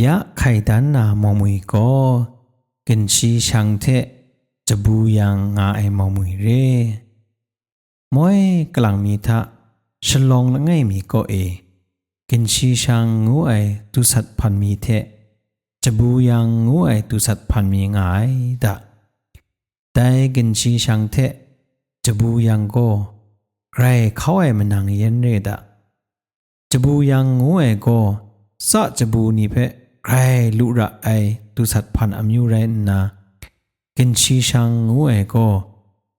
ยะไข่ดันนามอมุยก็กินชีช่างเทจะบูยังงาไอมอมุยเร่มวยกลางมีทะฉลองละไงมีก็กินชีช่างงูไอตุสัตพันมีเทจะบูยังงูไอตุสัตพันมีงายดะแต่กินชีช่างเทจะบูยังก็ใครเขาไอมันนางเย็นเรดะจะบูยังงูไอก็สะจะบูนี่เพใครลุระไอตุสัตพันอมิวไรนะกินชีช่างงูไอก็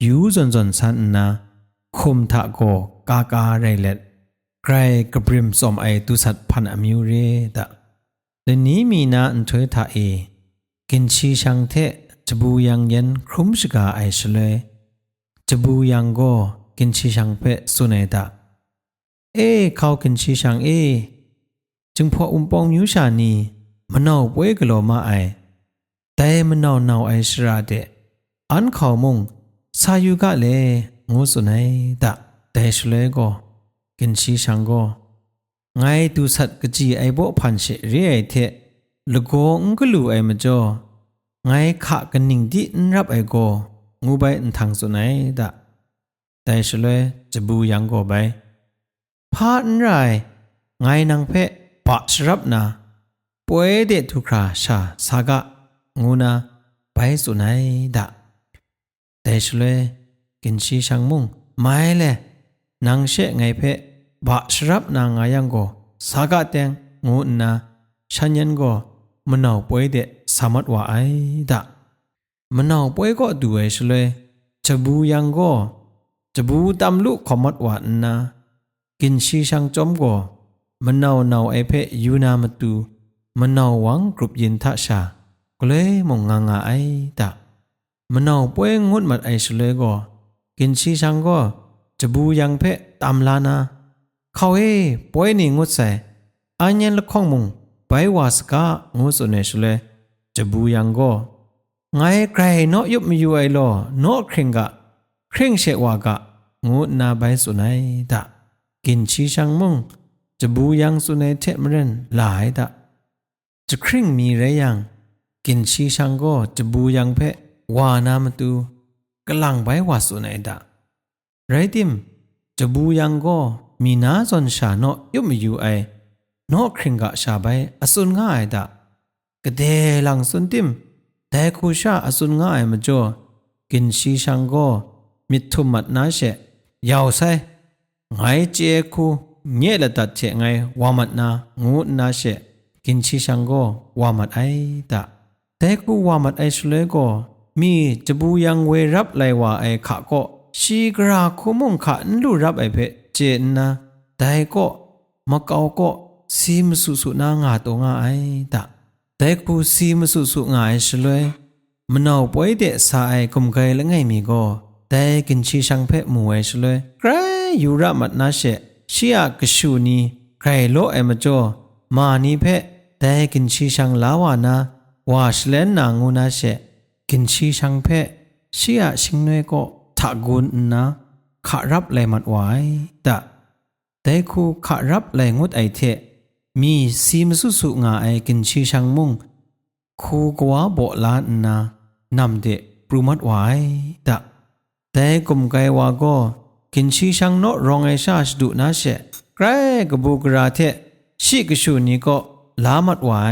ยูจนสันนะคุมทะก็กากาไรเล็ดใครกระบริมสมไอตุสัตพันอมิวเรดะเดนี้มีนาอันถอยทะกินชีช่างเทจะบูยังเย็นครุมสกาไอชเลยจะบูยังก็กินชีช่างเพสุนัยดะเขากินชีช่างจึงพอปองมิวชานีมันเอาไว้กลัวมาไอแต่มันเอาไอสระเดอันเขามงสายุกะเลยงูสุนัยดะแต่ชเลยก็กินชีช่างก็ไงตุสัตกจีไอโบพันเชเรียไอเทลูกงก็ลูไอมาจ่อไงขะกันนิ่งดินรับไอก็งูใบอันทางสุนัยดะแต่ชเลยจะบูยังก็ไปพาอันไรไงนางเพะปะสรับนะป่วยเด็ดทุกคราชาสากะงูนะไปสุนัยดะแต่ชเลยกินชีช่างมุงไม่เลยนางเชะไงเพะบะสรับนางไงยังก็สากะเตงงูนะฉันยันก็มันเอาป่วยเด็ดสามัดว่าไอดะมันเอาป่วยก็ดูไอชเลยจะบูยังก็จะบูตามลูกขมัดว่านะกินชีช่างจอมก็มันเอาไอเพะยูนามาตูมันเอาหวังกรุบยินทัชาก็เลยมองงาไอดะมันเอาป่วยงดมัดไอชเลยก็กินชีช่างก็จะบูยังเพะตามลานาเขาป่วยนี่งดใส่อันยันละข้องมุงไปวาสกางดสุนเนชเลยจะบูยังก็ไงใครเนาะยุบมีอยู่ไอโลเนาะเคร่งเชวากะงดนาไปสุนัยดะกินชีช่างมุงจะบูยังสุนัยเทมเรนหลายดะจะเคร่งมีไรยังกินชีช่างก็จะบูยังเพะวานามตูกำลังไปวาสุนัยดะไรติมจะบูยังก็มีนาจนชาเนาะยุบมีอยู่ไอเนาะเคร่งกะชาไปอสุนง่ายดะกระเดลังสุนติมแต่คูชาอสุนง่ายมาจ่อกินชีช่างก็มิทุมัดนาเชยาวใส่ไงเจคูเงี้ยละตัดเชไงวามัดนางูนาเชกินชีช่างก็วามัดไอดะแต่คูวามัดไอชเลยก็มีจะบูยังเวรับไลว่าไอขะก็ชีกราคุมงขะนลูรับไอเพเจนนะแต่ก็มะเกาก็ซีมสุนางาตัวงาไอดะแต่คูซีมสุงาไอชเลยมันเอาป่วยเดะสายกุมไกละไงมีก็แต่กินชีช่างเพะมวยชเลยใครอยู่รับมัดนาเชชียกชูนีใครโลไอมาจ่อมานีเพะแต่กินชีช่างลาวานาว่าชเลนนางงูนาเชกินชีช่างเพะชียชิงเนก็ทักกุนนะขารับไหลมัดไว้แต่คูขารับไหลงดไอเทมีซีมสุงาไอกินชีช่างมุงคูกว่าโบลานนะนำเดปรุมัดไว้แต่กุมไกว่าก็กินชีช่างโนรองไอชาชดุนะเชใครกบูกราเทชีกชูนี้ก็ลามัดไว้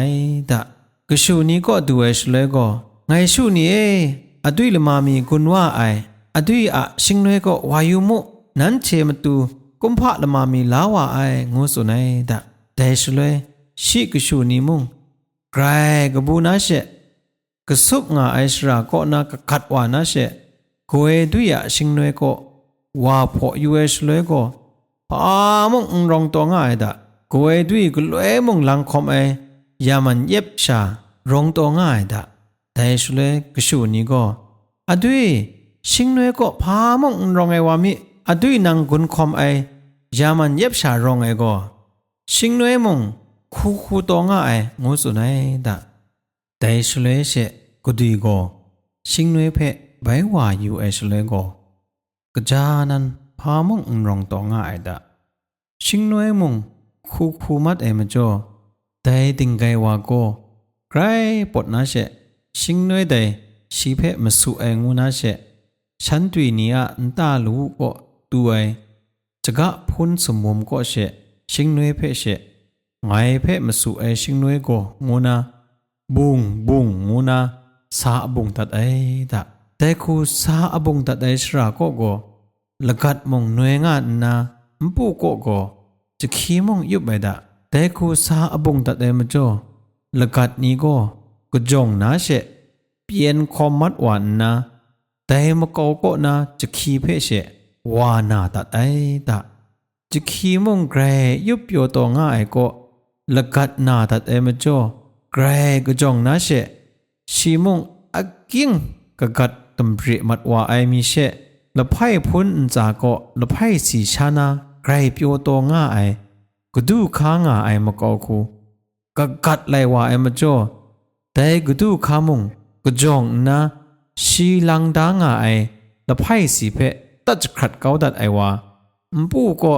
กชูนี้ก็ดูเอชเลยก็ไงชูนี้อดุยละมามีกุนว่าไออดุยชิงน้อยก็วายุมุนั้นเชมตูกุมพะละมามีลาวาไองูสุนัยแต่ชเลยชีกชูนี้มุงใครกบูนะเชกสุบงาไอสระก็น่ากขัดว่านะเชกวยดุยชิงน้อยก็ว่าพอยูเอชเลยก็พามงรองตัวง่ายกวยดุยก็เลยมงหลังคอมยามันเย็บชารองตัวง่ายแต่ชเลยกชูนี้ก็อดุยชิงน้อยก็พามงรองไอวามิอดุยนางกุนคอมยามันเย็บชารองไอก็ชิงน้อยมงคูตัวง่ายงูสุนัยแต่ชเลยเชกดุยก็ชิงน้อยเพะใบว่าอยู่เอชเลยก็กจานันพามงรองตัวง่ายชิงน้อยมงคูมัดมาจ่อ แต่ติงไกวาโกไกรปดนาเชชิงนวยเดชีเพมาสู่ไองูนาเชฉันตุยนี้อ่ะนตาลูก็ตัวจะกะพุนสมมุมก็เชชิงนวยเพเชไงเพมาสู่ไอชิงนวยก็งูนาบุงงูนาสาบุงตัดไอตะแต่คูสาบุงตัดไอสระก็ละกัดมงนวยงานนามปูก็จะขี้มงยุบไปดะแต่คูสาบุงตัดไอมาจ่อละกัดนี้ก็จงนาเชเปลี่ยนคอมมัดหวานนะแต่มาเกาก็นะจะขี้เพเชวานาตัดไอตะจะขี้มงเกรยุบโยตัวง่ายก็ละกัดนาตัดไอมาจ่อเกรก็จงนาเชชีมงอักกิ้งกะกัดตำริมัดว่าไอมีเชละไพ่พุนจาก็ละไพ่สีชานาไกรเปียวตัวง่ายก็ดูข้างง่ายมาเกาคูกะกัดไลว่าไอมาจ่อแต่ก็ดูข้ามงก็จงนะชีลังดาง่ายละไพ่สีเพตัดจะขัดเกาดัดไอว่าปูก็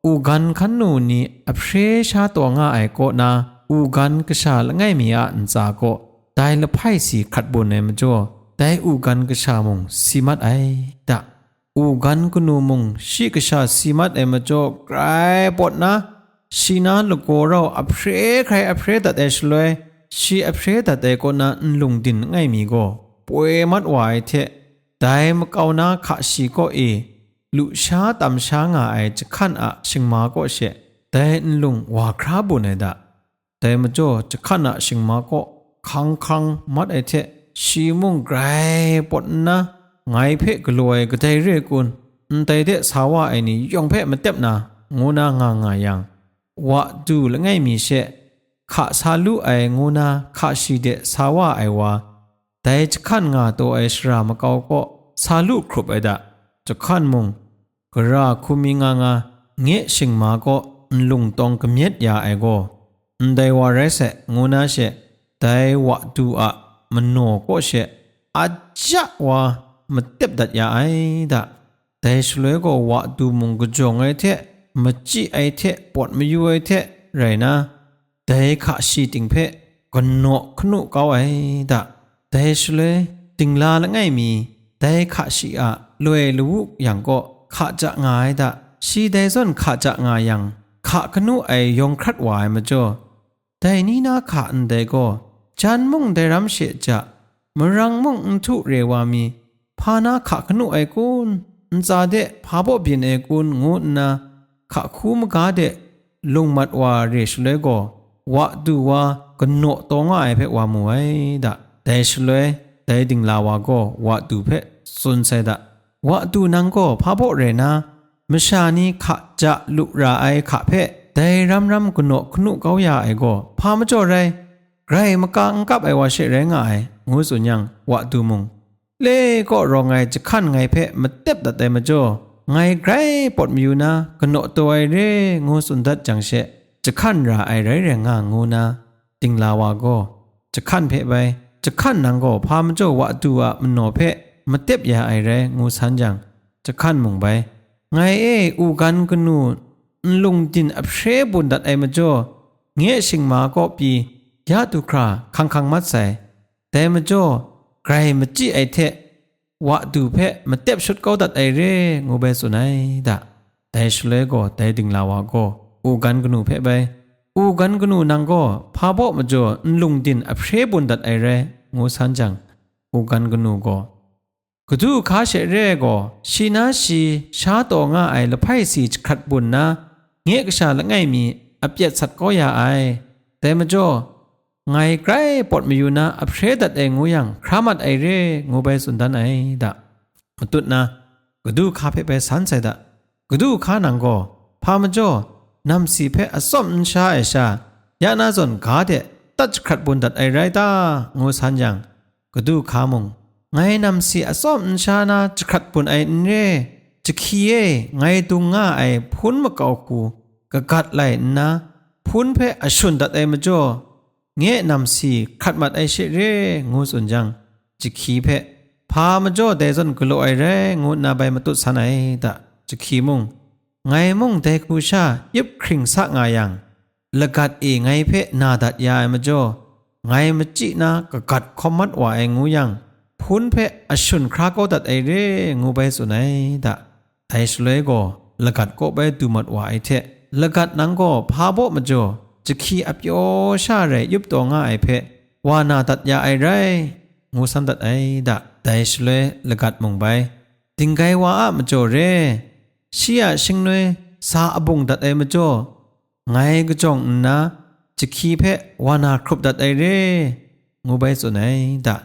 อูกันขันนูนี่อเพรชาตัวง่ายก็นะอูกันก็ชาละง่ายมีอ่ะจาก็ได้ละไพ่สีขัดบนในมันจ่อแต่อูกันก็ชามงสีมัดไอตะอูกันก็นูมงชีก็ชาสีมัดไอมันจ่อไกรปดนะชีนาลูกเราอเพรใครอเพรตัดเอชเลยชีอเพรตัดเอก็นะลุงดินง่ายมีก็ป่วยมัดไว้เทได้มาเกาหน้าขาชีก็ลุชาตำช้างไอจะขันอะชิงมาก็เชแต่ลุงว่าคราบุนไอดะแต่มาจ่อจะขันอะชิงมาก็คังมัดไอเทชีมุงไกรปดนะไงเพกลวยก็ได้เรียกุนแต่เดสาวะไอนี่ยองเพมันเต็บนะงูนางางายังวะดูละไงมีเชข้าซาลุไองูนาข้าชีเดสาวะไอวะแต่จะขันงาตัวไอสรามเกาก็ซาลุครุบไอดะจะขันมุงกระคุมิงางาเงี้ยชิงมาก็ลุงตองกเมียดยาไอโกได้ว่าไรเสงูนาเชแต่ว่าดูอะมันโนก็เชอาจะว่ามันเต็บดัดยาไอดะแต่สเลยก็ว่าดูมุงก็จงไอเทมันจีไอเทปวดไม่อยู่ไอเทไรนะแต่ข้าชีติงเพก็โนขนุเกาไอดะแต่สเลยติงลาละไงมีแต่ข้าชีอะรวยรู้อย่างก็ข้าจะง่ายดะชีได้ส่วนข้าจะง่ายยังข้าขนุไอยงครัดวายมาจ่อแต่นี่นาข้าอันใดก็จันมุงได้รำเสจะมรังมุงอุทุเรวามีพานาข้าขนุไอกุนซาเดพาบ่บินไอกุนงูนาข้าคูมกาเดลงมัดว่าเรชเลยก็วะดูว่าก็โนตงไอเพวามูไอดะแต่ชเลยแต่ดิงลาวาก็วะดูเพสุนเสดะวะดูนังก็พาบ่เรนะมชานีข้าจะลุราไอข้าเพแต่รำก็โนขนุเกาอยาไอก็พามาจ่อไรไรมากางกับไอว่าเชแรงไองูสุญยังวะดูมงเล่ก็รอไงจะขั้นไงเพมาเต็บตัดแต่มาจ่อไงไกรปดมิวนะกโนตัวไอเร่งูสุนดัดจังเชจะขั้นราไอไรแรงงางูนะติงลาวาก็จะขั้นเพไปจะขั้นนังก็พามาจ่อวะดูอะมันโนเพมาเต็บยาไอเร่งูสันจังจะขั้นมงไปไงอูกันกนูลุงดินอับเชบุนดัดไอมาจ่อเงี้ยชิงมาก็ปียาตุคราคังมัดใส่แต่มาจ่อไกรมาจีไอเทวะดูเพะมาเต็บชุดเกาดัดไอเร่งูเบสุนัยดะแต่ชเลก็แต่ดิงลาวาก็อูกันกนูเพะไปอูกันกนูนังก็พาบ่มาจ่อลุงดินอับเชบุนดัดไอเร่งูสันจังอูกันกนูก็กดูข้าเชเร่ก็ชีนาชีชาโตงาไอละไพ่สีขัดบุญนะเงี้ยกชาละไงมีอับเย็ดสัตว์ก็ยาไอแต่มาจ่อไงไกรปดมาอยู่นะอับเชดัดเองงูยังครามัดไอเร่งูไปสุนทันไอดะมาตุดนะก็ดูข้าเพไปสันใส่ดะก็ดูข้านังก็พามาจ่อนำสีเพอสมชาไอชายานาจนกาเดตัดขัดบุญดัดไอไรตางูสันยังก็ดูข้ามงไงนำสีอสมชานาจะขัดบุญไอเร่จะขี้ไงตุงง่าไอพุนมาเกาคูก็กัดไหลนะพุนเพอชุนดัดไอมาจ่อเงี้ยนำสีขัดมัดไอเชเร่งูสุนจังจะขี้เพพามาจ่อแต่จนกลัวไอเร่งูนาใบมาตุสันไอตะจะขี้มุงไงมุงแต่กูชายิบคริงสักงายัง ละกัดเอไงเพนาดัดยาไอมาจ่อไงมาจินากะกัดคอมมัดว่าไองูยังพุนเพอชุนคราโกดัดไอเรงูไปสุนัยดะไอสเลโกละกัดก็ไปดูมัดว่าไอเทละกัดนังก็พาโบมาจ่อจะขี้อับโยชาเรยุบตัวง่ายเพว่านาดัดยาไอไรงูสันดัดไอดะไอสเลละกัดมงไปติงไกว่ามาจ่อเรเชียชิงนวยซาอบุงดัดไอมาจ่อไงก็จงนะจะขี้เพวานาครบดัดไอเรงูไปสุนัยดะ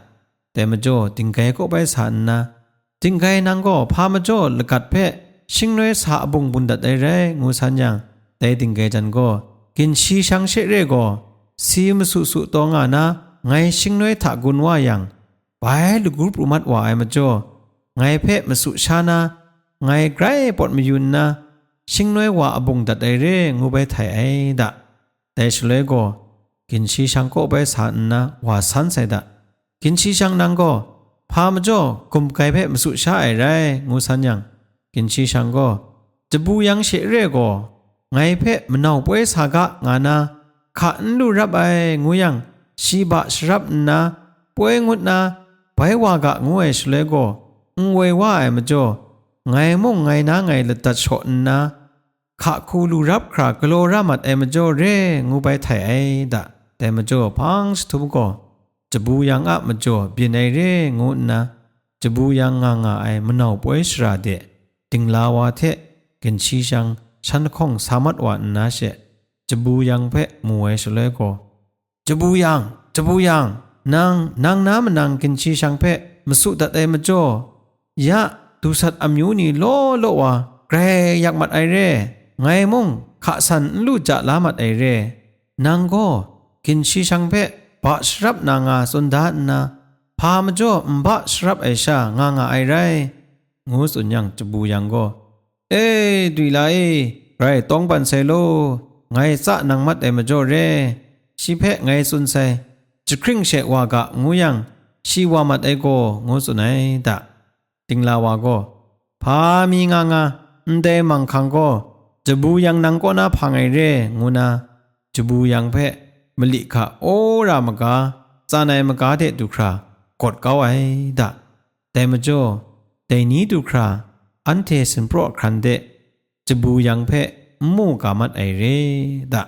แต่มาจ่อติงไกก็ไปสันนะติงไกนังก็พามาจ่อละกัดเพชิงนวยซาอบุงบุนดัดไอเรงูสันยังแต่ติงไกจันก็กินชีชังเชเรโกซีมสุสุตองานะไงชิงน้อยถากุนว่ายังไปลูกกรุ๊ปอุมัดว่าไอมาจ่อไงเพะมาสุชานะไงไกรปอดมายุนนะชิงน้อยว่าอบงดัดไอเรงูไปไทยไอดะแต่เฉลยก็กินชีชังก็ไปสันนะว่าสันใส่ดะกินชีชังนังก็พามาจ่อกุมไกเพะมาสุชาไอไรงูสันยังกินชีชังก็จะบูยังเชเรก็ไงเพะมันเอาป่วยสากะงานาขันดูรับไองูยังชีบะสรับนะป่วยงุดนะไปว่ากะงูไอสเลโกงวยว่าไอมาจ่อไงมงไงนะไงละตัดชนนะขะคูลูรับครากโลรามัดไอมาจ่อเรงูไปไทยไอดะแต่มาจ่อพังสทุบก็จะบูยังอะมาจ่อเปลี่ยนไอเรงูนะจะบูยังงาไอมันเอาป่วยสระเดติงลาวาเทกินชีชังฉันคงสามารถว่านาเชจะบูยังเพะมวยสเลยก็จะบูยังนางน้ำนางกินชีชังเพะมาสุดัดไอมาจ่อยะดูสัตอามิวนี่โลวะแกรอยากมัดไอเร่ไงมงขะสันลู่จะลามัดไอเร่นางก็กินชีชังเพะบะสรับนางาสุนดานะพามาจ่อบะสรับไอชางาไอไรงูสุนยังจะบูยังก็เอ้ดุยไลไรต้องปันเซโลไงสะนังมัดไอมาจ่อเรชีเพะไงสุนไซจะครึ่งเชวากะงูยังชีวามัดไอโกงูสุนัยดะติงลาวาก็พามีงเดมังคังก็จะบูยังนังก็นาพังไอเรงูนาจะบูยังเพะมลิกะโอรามกาจานายมกาเดดุครากดเกาไอดะแต่มาจ่อแต่นี้ดุคราอันเทสินโปรครันเดจะบูยังเพะมู่กามัดไอเรดะ